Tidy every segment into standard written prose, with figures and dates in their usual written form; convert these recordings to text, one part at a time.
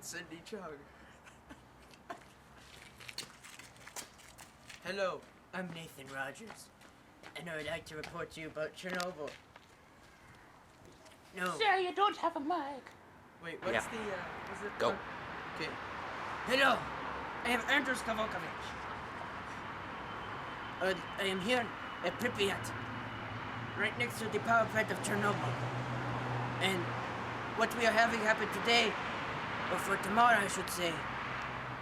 Cindy Chung. Hello, I'm Nathan Rogers, and I would like to report to you about Chernobyl. No. Sir, you don't have a mic. Wait, what's what's it? Go. Okay. Hello, I am Andrews Kavokovich. I am here at Pripyat, right next to the power plant of Chernobyl. And what we are having happen today, or for tomorrow I should say,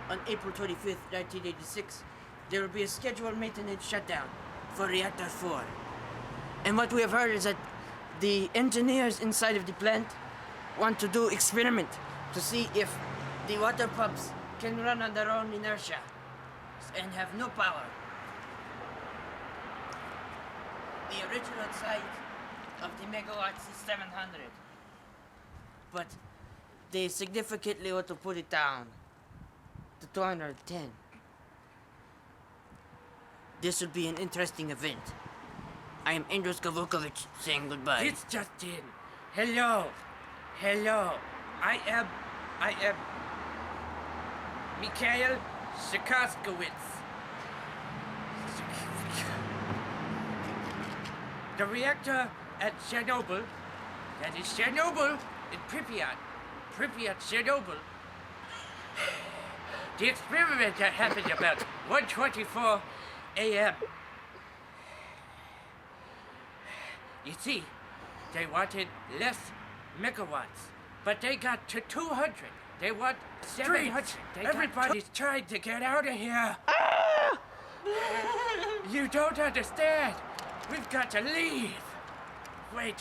on April 25th, 1986, there will be a scheduled maintenance shutdown for Reactor 4. And what we have heard is that the engineers inside of the plant want to do experiment to see if the water pumps can run on their own inertia and have no power. The original size of the megawatts is 700, but they significantly want to put it down to 210. This would be an interesting event. I am Andrews Kavokovich saying goodbye. It's Justin. Hello. I am Mikhail Shikoskowitz. The reactor at Chernobyl, that is Chernobyl in Pripyat, Chernobyl. The experiment that happened about 1:24 a.m. You see, they wanted less megawatts, but they got to 200. They want 700. Everybody's trying to get out of here. You don't understand. We've got to leave. Wait.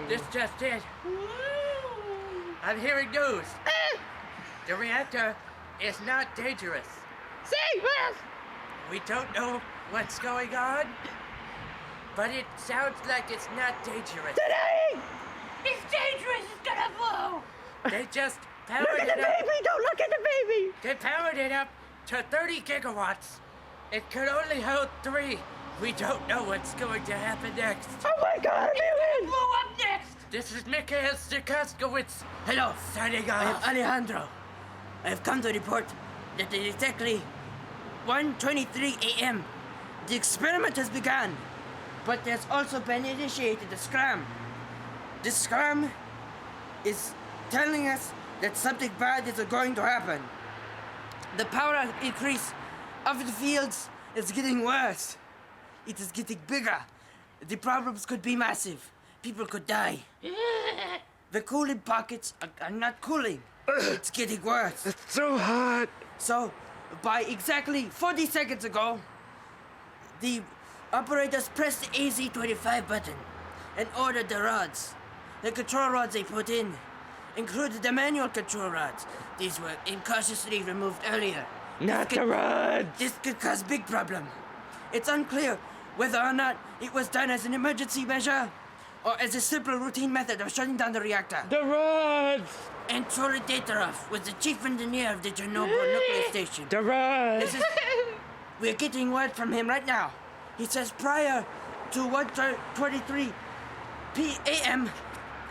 This just in. I'm hearing news. The reactor is not dangerous. Say what? We don't know what's going on, but it sounds like it's not dangerous. Today! It's dangerous. It's gonna blow. They just powered Look at the it up. baby. Don't look at the baby. They powered it up to 30 gigawatts. It could only hold 3. We don't know what's going to happen next. Oh my God! It's blow up next. This is Mikhail Shikoskowitz Hello, signing I am off. Alejandro. I have come to report that at exactly 1:23 a.m. the experiment has begun, but there's also been initiated a scram. This scram is telling us that something bad is going to happen. The power increase of the fields is getting worse. It is getting bigger. The problems could be massive. People could die. The cooling pockets are not cooling. It's getting worse. It's so hot. So, by exactly 40 seconds ago, the operators pressed the AZ-25 button and ordered the rods. The control rods they put in included the manual control rods. These were incautiously removed earlier. Not the rods. This could cause big problem. It's unclear whether or not it was done as an emergency measure or as a simple routine method of shutting down the reactor. The rods. And Troy Datarov was the chief engineer of the Chernobyl nuclear station. The rods. We're getting word from him right now. He says prior to 1:23 p.m.,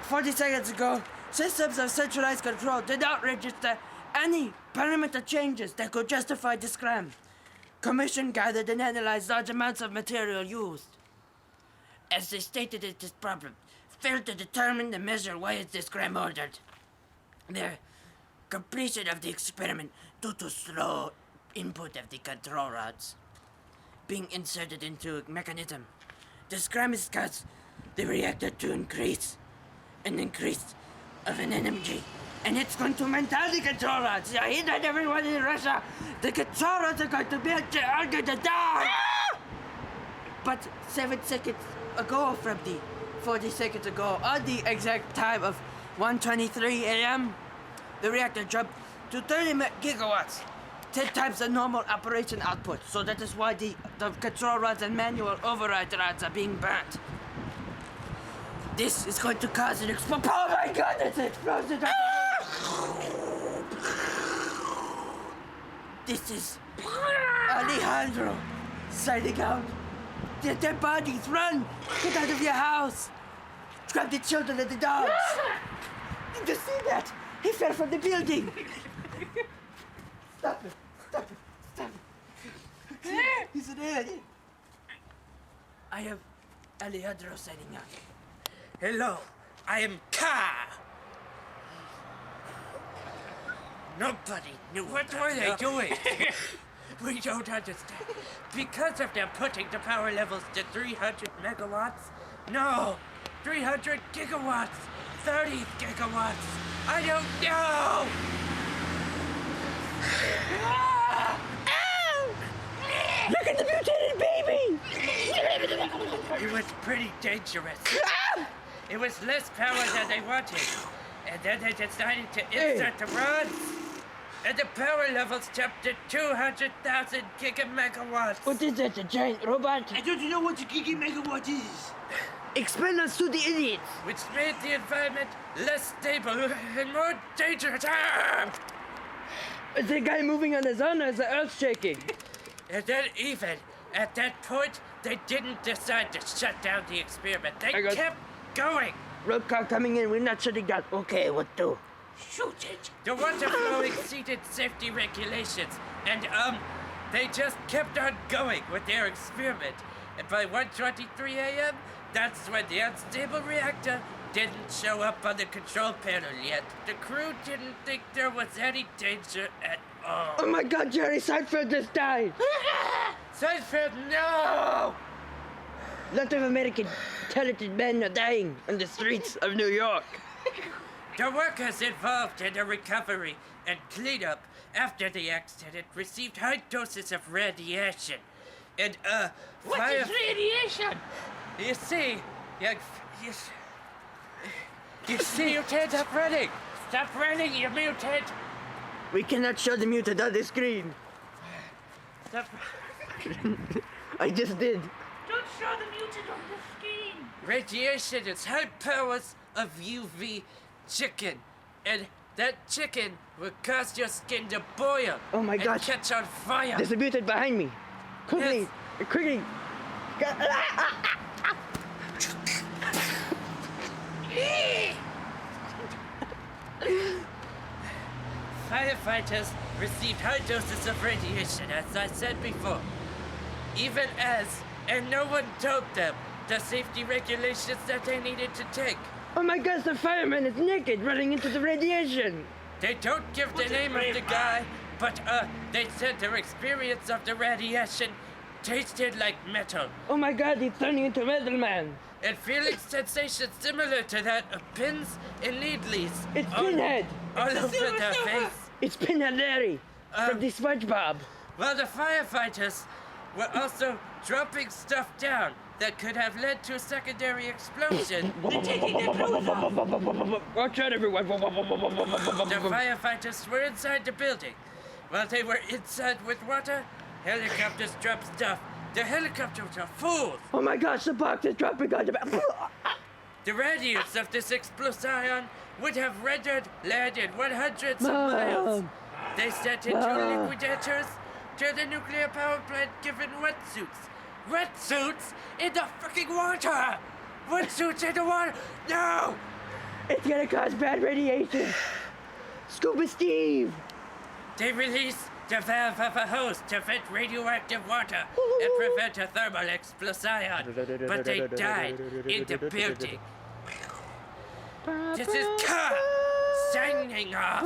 40 seconds ago, systems of centralized control did not register any parameter changes that could justify the scram. Commission gathered and analyzed large amounts of material used. As they stated, it is problem failed to determine the measure why is the scram ordered. Their completion of the experiment due to slow input of the control rods being inserted into a mechanism. The scram is caused the reactor to increase of an energy, and it's going to maintain the control rods. I hear that everyone in Russia, the control rods are going to die. But 7 seconds ago from the 40 seconds ago, on the exact time of 1:23 a.m., the reactor jumped to 30 gigawatts, 10 times the normal operation output. So that is why the control rods and manual override rods are being burnt. This is going to cause an explosion. Oh my God, it's an explosion! This is Alejandro signing out. Dead bodies, run! Get out of your house! Grab the children and the dogs. Did you see that? He fell from the building. Stop it. Stop it. Stop it. He's an alien. I am Alejandro signing out. Hello, I am Ka. Nobody knew what were they doing. We don't understand. Because of them putting the power levels to 300 megawatts? No, 300 gigawatts, 30 gigawatts. I don't know. Look at the mutated baby! It was pretty dangerous. It was less power than they wanted. And then they decided to insert the rods. And the power levels jumped to 200,000 gigamegawatts. What is that, a giant robot? I don't know what a gigamegawatt is. Explain us to the idiots! Which made the environment less stable and more dangerous. Ah! Is the guy moving on his own or is the earth shaking? And then even at that point, they didn't decide to shut down the experiment. They I got- kept going. Road car coming in, we're not shutting down. Okay, what do? Shoot it. The water flow exceeded safety regulations, and they just kept on going with their experiment. And by 1:23 a.m., that's when the unstable reactor didn't show up on the control panel yet. The crew didn't think there was any danger at all. Oh my god, Jerry Seinfeld just died! Seinfeld, no! Lot of American talented men are dying on the streets of New York. The workers involved in the recovery and cleanup after the accident received high doses of radiation. And, What is radiation? You see, you see, you can't stop running. Stop running, you mutant. We cannot show the mutant on the screen. Stop. I just did. Don't show the mutant on the screen. Radiation is high powers of UV chicken, and that chicken will cause your skin to boil. Oh my and gosh. catch on fire. There's a mutant behind me. Quickly, Yes. quickly. Firefighters received high doses of radiation, as I said before. Even as, and no one told them, the safety regulations that they needed to take. Oh my gosh, the fireman is naked running into the radiation. They don't give the name of the guy, but they said their experience of the radiation tasted like metal. Oh my god, he's turning into Metal Man. And feeling sensations similar to that of pins and needles. It's Pinhead. All over their face. It's Pinhead Larry from the SpongeBob. Well, the firefighters were also dropping stuff down that could have led to a secondary explosion. They're taking their clothes off. Watch out, everyone. The firefighters were inside the building. While they were inside with water, helicopters dropped stuff. The helicopters are full. Oh my gosh, the box is dropping on the back. The radius of this explosion would have rendered land in 100 miles. They sent in two liquidators to the nuclear power plant given wetsuits. Wetsuits in the freaking water! Wetsuits in the water! No! It's gonna cause bad radiation. Scuba Steve. They released the valve of a hose to vent radioactive water and prevent a thermal explosion. But they died in the building. This is Ka signing off.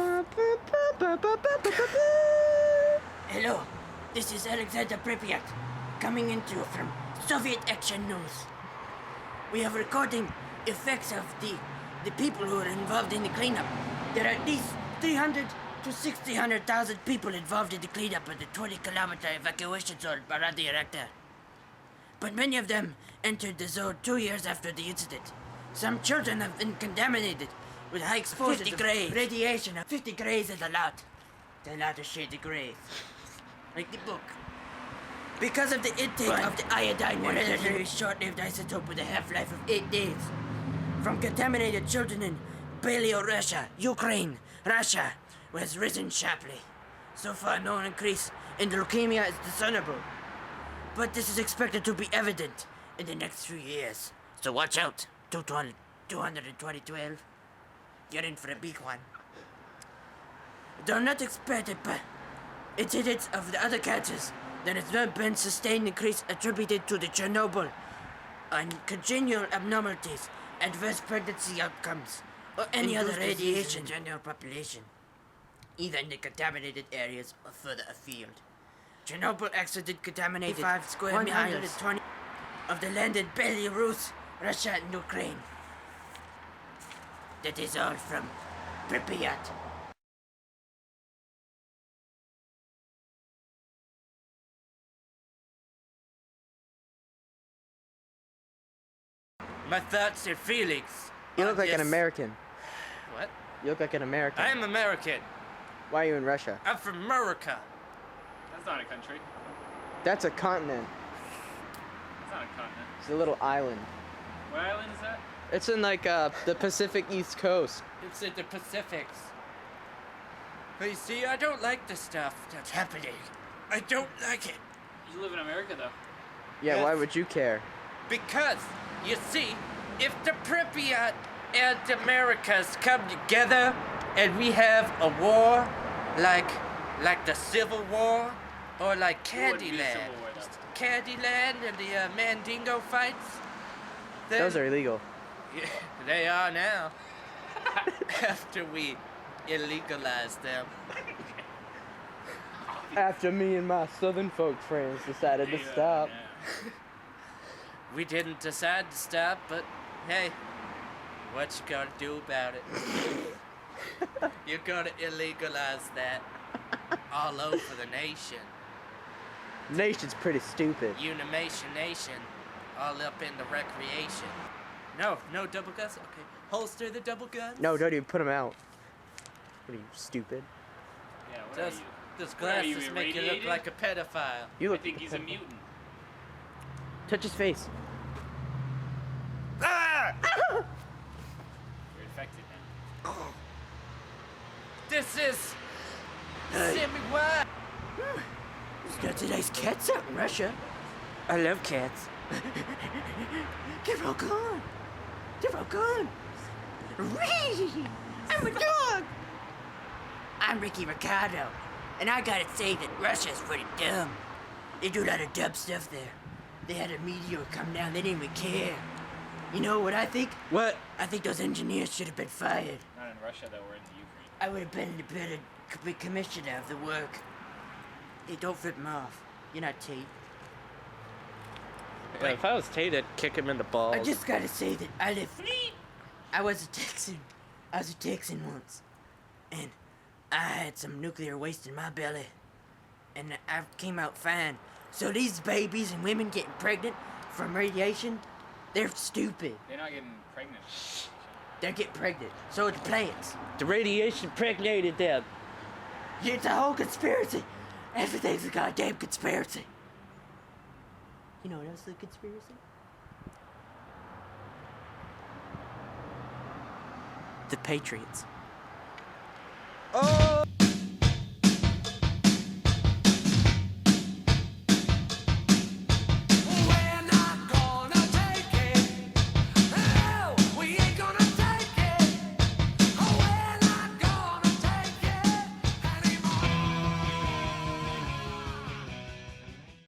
Hello, this is Alexander Pripyat, coming into you from Soviet Action News. We are recording effects of the people who are involved in the cleanup. There are at least 300 to 600,000 people involved in the cleanup of the 20-kilometer evacuation zone around the reactor. But many of them entered the zone 2 years after the incident. Some children have been contaminated with high exposure to radiation. 50 grays is a lot. It's a lot of shady grays. Like the book. Because of the intake of the iodine, one relatively short-lived isotope with a half-life of 8 days. From contaminated children in Belarus, Ukraine, Russia, has risen sharply. So far, no increase in the leukemia is discernible. But this is expected to be evident in the next few years. So watch out. Don't 200 in 2012. You're in for a big one. Though not expected by incidents of the other cancers, there has not been sustained increase attributed to the Chernobyl and congenital abnormalities, adverse pregnancy outcomes, or any other radiation in general population, either in the contaminated areas or further afield. Chernobyl accident contaminated 5 square miles of the land in Belarus, Russia, and Ukraine. That is all from Pripyat. My thoughts and feelings. You on look like an this- American. What? You look like an American. I am American. Why are you in Russia? I'm from America. That's not a country. That's a continent. That's not a continent. It's a little island. What island is that? It's in like the Pacific East Coast. It's in the Pacifics. But you see, I don't like the stuff that's happening. I don't like it. You live in America, though. Yeah, Yes. why would you care? Because, you see, if the Pripyat and the Americas come together and we have a war like the Civil War or like It wouldn't be a Candyland. civil war, though. Candyland and the Mandingo fights. Then, Those are illegal. Yeah, they are now. After we illegalize them. After me and my southern folk friends decided to Yeah, stop. yeah. We didn't decide to stop, but hey, what you gonna do about it? You're gonna illegalize that all over the nation. Nation's pretty stupid. Unimation Nation, all up in the recreation. No double guns? Okay. Holster the double guns? No, don't even put them out. What are you, stupid? Yeah, what Does are you? those What are you, glasses make you look irradiated? like a pedophile? You I look. think he's a mutant. Touch his face. Ah! You're infected now. This is semi-wide. There's got nice cats out in Russia. I love cats. They're all gone. They're all gone. Whee! I'm a dog. I'm Ricky Ricardo, and I gotta say that Russia's pretty dumb. They do a lot of dumb stuff there. They had a meteor come down, they didn't even care. You know what I think? What? I think those engineers should have been fired. Not in Russia, though. We're in the Ukraine. I would have been the better commissioner of the work. Hey, don't flip him off. You're not Tate. Yeah, if I was Tate, I'd kick him in the balls. I just gotta say that I was a Texan. I was a Texan once. And I had some nuclear waste in my belly. And I came out fine. So these babies and women getting pregnant from radiation, they're stupid. They're not getting pregnant. They get pregnant. So it's plants. The radiation impregnated them. It's a whole conspiracy. Everything's a goddamn conspiracy. You know what else is a conspiracy? The Patriots. Oh!